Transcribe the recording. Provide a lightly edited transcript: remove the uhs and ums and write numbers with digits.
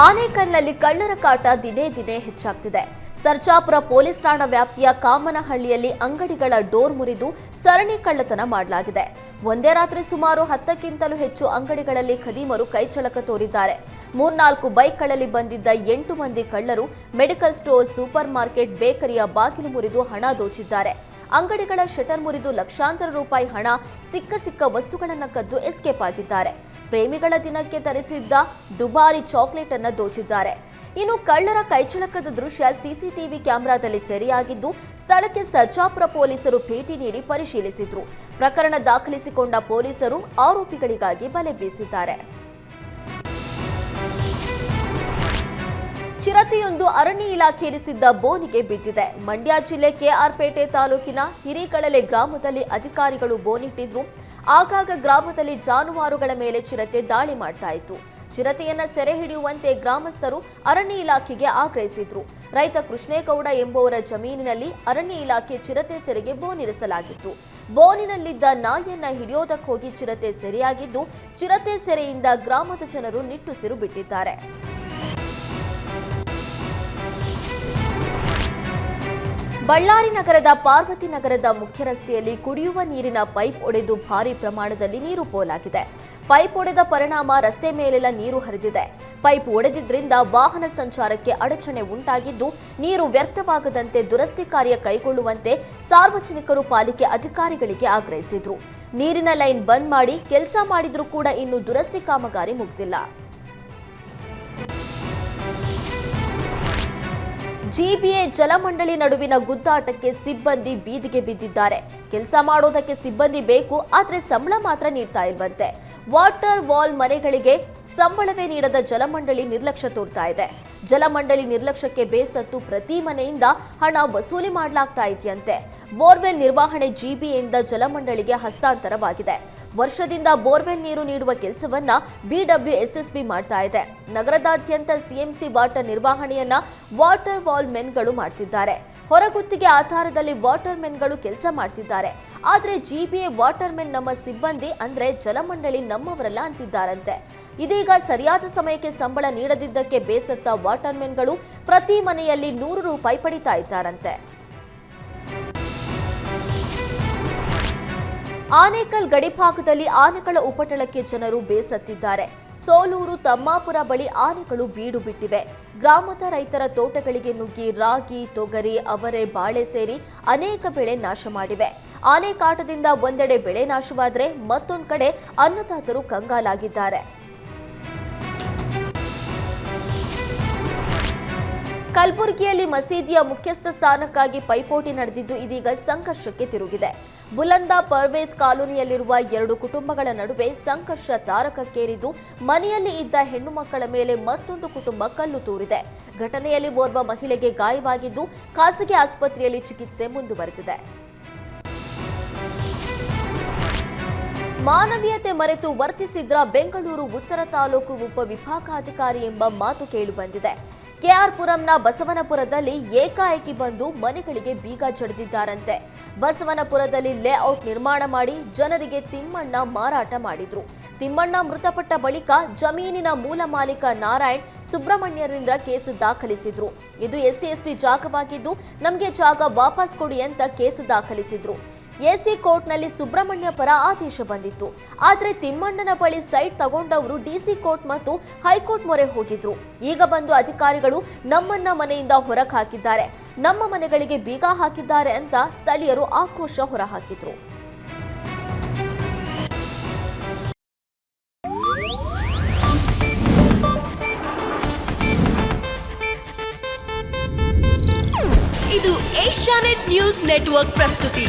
ಆನೇಕಲ್ನಲ್ಲಿ ಕಳ್ಳರ ಕಾಟ ದಿನೇ ದಿನೇ ಹೆಚ್ಚಾಗ್ತಿದೆ. ಸರ್ಜಾಪುರ ಪೊಲೀಸ್ ಠಾಣಾ ವ್ಯಾಪ್ತಿಯ ಕಾಮನಹಳ್ಳಿಯಲ್ಲಿ ಅಂಗಡಿಗಳ ಡೋರ್ ಮುರಿದು ಸರಣಿ ಕಳ್ಳತನ ಮಾಡಲಾಗಿದೆ. ಒಂದೇ ರಾತ್ರಿ ಸುಮಾರು 10ಕ್ಕಿಂತಲೂ ಹೆಚ್ಚು ಅಂಗಡಿಗಳಲ್ಲಿ ಖದೀಮರು ಕೈಚಳಕ ತೋರಿದ್ದಾರೆ. 3-4 ಬೈಕ್ಗಳಲ್ಲಿ ಬಂದಿದ್ದ 8 ಮಂದಿ ಕಳ್ಳರು ಮೆಡಿಕಲ್ ಸ್ಟೋರ್, ಸೂಪರ್ ಮಾರ್ಕೆಟ್, ಬೇಕರಿಯ ಬಾಗಿಲು ಮುರಿದು ಹಣ ದೋಚಿದ್ದಾರೆ. ಅಂಗಡಿಗಳ ಶಟರ್ ಮುರಿದು ಲಕ್ಷಾಂತರ ರೂಪಾಯಿ ಹಣ, ಸಿಕ್ಕ ವಸ್ತುಗಳನ್ನು ಕದ್ದು ಎಸ್ಕೇಪ್ ಆಗಿದ್ದಾರೆ. ಪ್ರೇಮಿಗಳ ದಿನಕ್ಕೆ ತರಿಸಿದ್ದ ದುಬಾರಿ ಚಾಕ್ಲೇಟ್ ಅನ್ನು ದೋಚಿದ್ದಾರೆ. ಇನ್ನು ಕಳ್ಳರ ಕೈಚಳಕದ ದೃಶ್ಯ ಸಿಸಿಟಿವಿ ಕ್ಯಾಮೆರಾದಲ್ಲಿ ಸೆರೆಯಾಗಿದ್ದು, ಸ್ಥಳಕ್ಕೆ ಸರ್ಜಾಪುರ ಪೊಲೀಸರು ಭೇಟಿ ನೀಡಿ ಪರಿಶೀಲಿಸಿದ್ರು. ಪ್ರಕರಣ ದಾಖಲಿಸಿಕೊಂಡ ಪೊಲೀಸರು ಆರೋಪಿಗಳಿಗಾಗಿ ಬಲೆ ಬೀಸಿದ್ದಾರೆ. ಚಿರತೆಯೊಂದು ಅರಣ್ಯ ಇಲಾಖೆ ಇರಿಸಿದ್ದ ಬೋನಿಗೆ ಬಿದ್ದಿದೆ. ಮಂಡ್ಯ ಜಿಲ್ಲೆ ಕೆಆರ್ಪೇಟೆ ತಾಲೂಕಿನ ಹಿರೇಕಳಲೆ ಗ್ರಾಮದಲ್ಲಿ ಅಧಿಕಾರಿಗಳು ಬೋನಿಟ್ಟಿದ್ರು. ಆಗಾಗ ಗ್ರಾಮದಲ್ಲಿ ಜಾನುವಾರುಗಳ ಮೇಲೆ ಚಿರತೆ ದಾಳಿ ಮಾಡ್ತಾ ಇತ್ತು. ಚಿರತೆಯನ್ನ ಸೆರೆ ಹಿಡಿಯುವಂತೆ ಗ್ರಾಮಸ್ಥರು ಅರಣ್ಯ ಇಲಾಖೆಗೆ ಆಗ್ರಹಿಸಿದ್ರು. ರೈತ ಕೃಷ್ಣೇಗೌಡ ಎಂಬುವರ ಜಮೀನಿನಲ್ಲಿ ಅರಣ್ಯ ಇಲಾಖೆ ಚಿರತೆ ಸೆರೆಗೆ ಬೋನಿರಿಸಲಾಗಿತ್ತು. ಬೋನಿನಲ್ಲಿದ್ದ ನಾಯಿಯನ್ನ ಹಿಡಿಯೋದಕ್ಕೆ ಹೋಗಿ ಚಿರತೆ ಸೆರೆಯಾಗಿದ್ದು, ಚಿರತೆ ಸೆರೆಯಿಂದ ಗ್ರಾಮದ ಜನರು ನಿಟ್ಟುಸಿರು ಬಿಟ್ಟಿದ್ದಾರೆ. ಬಳ್ಳಾರಿ ನಗರದ ಪಾರ್ವತಿ ನಗರದ ಮುಖ್ಯ ರಸ್ತೆಯಲ್ಲಿ ಕುಡಿಯುವ ನೀರಿನ ಪೈಪ್ ಒಡೆದು ಭಾರೀ ಪ್ರಮಾಣದಲ್ಲಿ ನೀರು ಪೋಲಾಗಿದೆ. ಪೈಪ್ ಒಡೆದ ಪರಿಣಾಮ ರಸ್ತೆ ಮೇಲೆಲ್ಲ ನೀರು ಹರಿದಿದೆ. ಪೈಪ್ ಒಡೆದಿದ್ದರಿಂದ ವಾಹನ ಸಂಚಾರಕ್ಕೆ ಅಡಚಣೆ ಉಂಟಾಗಿದ್ದು, ನೀರು ವ್ಯರ್ಥವಾಗದಂತೆ ದುರಸ್ತಿ ಕಾರ್ಯ ಕೈಗೊಳ್ಳುವಂತೆ ಸಾರ್ವಜನಿಕರು ಪಾಲಿಕೆ ಅಧಿಕಾರಿಗಳಿಗೆ ಆಗ್ರಹಿಸಿದ್ರು. ನೀರಿನ ಲೈನ್ ಬಂದ್ ಮಾಡಿ ಕೆಲಸ ಮಾಡಿದ್ರೂ ಕೂಡ ಇನ್ನೂ ದುರಸ್ತಿ ಕಾಮಗಾರಿ ಮುಗಿದಿಲ್ಲ. ಜಿಬಿಎ ಜಲಮಂಡಳಿ ನಡುವಿನ ಗುದ್ದಾಟಕ್ಕೆ ಸಿಬ್ಬಂದಿ ಬೀದಿಗೆ ಬಿದ್ದಿದ್ದಾರೆ. ಕೆಲಸ ಮಾಡೋದಕ್ಕೆ ಸಿಬ್ಬಂದಿ ಬೇಕು, ಆದ್ರೆ ಸಂಬಳ ಮಾತ್ರ ನೀಡ್ತಾ ಇಲ್ವಂತೆ. ವಾಟರ್ ವಾಲ್ ಮನೆಗಳಿಗೆ ಸಂಬಳವೇ ನೀಡದ ಜಲಮಂಡಳಿ ನಿರ್ಲಕ್ಷ್ಯ ತೋರ್ತಾ ಇದೆ. ಜಲಮಂಡಳಿ ನಿರ್ಲಕ್ಷ್ಯಕ್ಕೆ ಬೇಸತ್ತು ಪ್ರತಿ ಮನೆಯಿಂದ ಹಣ ವಸೂಲಿ ಮಾಡಲಾಗ್ತಾ ಇದೆಯಂತೆ. ಬೋರ್ವೆಲ್ ನಿರ್ವಹಣೆ ಜಿಬಿಎಯಿಂದ ಜಲಮಂಡಳಿಗೆ ಹಸ್ತಾಂತರವಾಗಿದೆ. ವರ್ಷದಿಂದ ಬೋರ್ವೆಲ್ ನೀರು ನೀಡುವ ಕೆಲಸವನ್ನ ಬಿಡಬ್ಲ್ಯೂಎಸ್ಎಸ್ಬಿ ಮಾಡ್ತಾ ಇದೆ. ನಗರದಾದ್ಯಂತ ಸಿಎಂಸಿ ವಾಟರ್ ನಿರ್ವಹಣೆಯನ್ನ ವಾಟರ್ ವಾಲ್ ಮೆನ್ಗಳು ಮಾಡ್ತಿದ್ದಾರೆ. ಹೊರಗುತ್ತಿಗೆ ಆಧಾರದಲ್ಲಿ ವಾಟರ್ ಮೆನ್ಗಳು ಕೆಲಸ ಮಾಡ್ತಿದ್ದಾರೆ. ಆದ್ರೆ ಜಿಬಿಎ ವಾಟರ್ ಮೆನ್ ನಮ್ಮ ಸಿಬ್ಬಂದಿ, ಅಂದ್ರೆ ಜಲಮಂಡಳಿ ನಮ್ಮವರಲ್ಲ ಅಂತಿದ್ದಾರಂತೆ. ಇದೀಗ ಸರಿಯಾದ ಸಮಯಕ್ಕೆ ಸಂಬಳ ನೀಡದಿದ್ದಕ್ಕೆ ಬೇಸತ್ತ ವಾಟರ್ ಮೆನ್ಗಳು ಪ್ರತಿ ಮನೆಯಲ್ಲಿ 100 ರೂಪಾಯಿ ಪಡಿತಾ ಇದ್ದಾರಂತೆ. ಆನೇಕಲ್ ಗಡಿಭಾಗದಲ್ಲಿ ಆನೆಗಳ ಉಪಟಳಕ್ಕೆ ಜನರು ಬೇಸತ್ತಿದ್ದಾರೆ. ಸೋಲೂರು, ತಮ್ಮಾಪುರ ಬಳಿ ಆನೆಗಳು ಬೀಡು ಬಿಟ್ಟಿವೆ. ಗ್ರಾಮದ ರೈತರ ತೋಟಗಳಿಗೆ ನುಗ್ಗಿ ರಾಗಿ, ತೊಗರಿ, ಅವರೆ, ಬಾಳೆ ಸೇರಿ ಅನೇಕ ಬೆಳೆ ನಾಶ ಮಾಡಿವೆ. ಆನೆ ಕಾಟದಿಂದ ಒಂದೆಡೆ ಬೆಳೆ ನಾಶವಾದರೆ ಮತ್ತೊಂದು ಕಡೆ ಅನ್ನದಾತರು ಕಂಗಾಲಾಗಿದ್ದಾರೆ. ಕಲಬುರಗಿಯಲ್ಲಿ ಮಸೀದಿಯ ಮುಖ್ಯಸ್ಥ ಸ್ಥಾನಕ್ಕಾಗಿ ಪೈಪೋಟಿ ನಡೆದಿದ್ದು ಇದೀಗ ಸಂಘರ್ಷಕ್ಕೆ ತಿರುಗಿದೆ. ಬುಲಂದ ಪರ್ವೇಸ್ ಕಾಲೋನಿಯಲ್ಲಿರುವ 2 ಕುಟುಂಬಗಳ ನಡುವೆ ಸಂಘರ್ಷ ತಾರಕಕ್ಕೇರಿದ್ದು, ಮನೆಯಲ್ಲಿ ಇದ್ದ ಹೆಣ್ಣು ಮಕ್ಕಳ ಮೇಲೆ ಮತ್ತೊಂದು ಕುಟುಂಬ ಕಲ್ಲು ತೂರಿದೆ. ಘಟನೆಯಲ್ಲಿ ಓರ್ವ ಮಹಿಳೆಗೆ ಗಾಯವಾಗಿದ್ದು, ಖಾಸಗಿ ಆಸ್ಪತ್ರೆಯಲ್ಲಿ ಚಿಕಿತ್ಸೆ ಮುಂದುವರೆದಿದೆ. ಮಾನವೀಯತೆ ಮರೆತು ವರ್ತಿಸಿದ್ರ ಬೆಂಗಳೂರು ಉತ್ತರ ತಾಲೂಕು ಉಪವಿಭಾಗಾಧಿಕಾರಿ ಎಂಬ ಮಾತು ಕೇಳಿಬಂದಿದೆ. ಕೆಆರ್ಪುರಂನ ಬಸವನಪುರದಲ್ಲಿ ಏಕಾಏಕಿ ಬಂದು ಮನೆಗಳಿಗೆ ಬೀಗ ಜಡಿದಿದ್ದಾರಂತೆ. ಬಸವನಪುರದಲ್ಲಿ ಲೇಔಟ್ ನಿರ್ಮಾಣ ಮಾಡಿ ಜನರಿಗೆ ತಿಮ್ಮಣ್ಣ ಮಾರಾಟ ಮಾಡಿದ್ರು. ತಿಮ್ಮಣ್ಣ ಮೃತಪಟ್ಟ ಬಳಿಕ ಜಮೀನಿನ ಮೂಲ ಮಾಲೀಕ ನಾರಾಯಣ್ ಸುಬ್ರಹ್ಮಣ್ಯರಿಂದ ಕೇಸು ದಾಖಲಿಸಿದ್ರು. ಇದು SC/ST ಜಾಗವಾಗಿದ್ದು ನಮಗೆ ಜಾಗ ವಾಪಸ್ ಕೊಡಿ ಅಂತ ಕೇಸು ದಾಖಲಿಸಿದ್ರು. ಎಸಿ ಕೋರ್ಟ್ನಲ್ಲಿ ಸುಬ್ರಹ್ಮಣ್ಯ ಪರ ಆದೇಶ ಬಂದಿತ್ತು. ಆದರೆ ತಿಮ್ಮಣ್ಣನ ಬಳಿ ಸೈಟ್ ತಗೊಂಡವರು DC ಕೋರ್ಟ್ ಮತ್ತು ಹೈಕೋರ್ಟ್ ಮೊರೆ ಹೋಗಿದ್ರು. ಈಗ ಬಂದು ಅಧಿಕಾರಿಗಳು ನಮ್ಮನ್ನ ಮನೆಯಿಂದ ಹೊರಗೆ ಹಾಕಿದ್ದಾರೆ, ನಮ್ಮ ಮನೆಗಳಿಗೆ ಬೀಗ ಹಾಕಿದ್ದಾರೆ ಅಂತ ಸ್ಥಳೀಯರು ಆಕ್ರೋಶ ಹೊರಹಾಕಿದ್ರು. ಇದು ಏಷ್ಯಾನೆಟ್ ನ್ಯೂಸ್ ನೆಟ್ವರ್ಕ್ ಪ್ರಸ್ತುತಿ.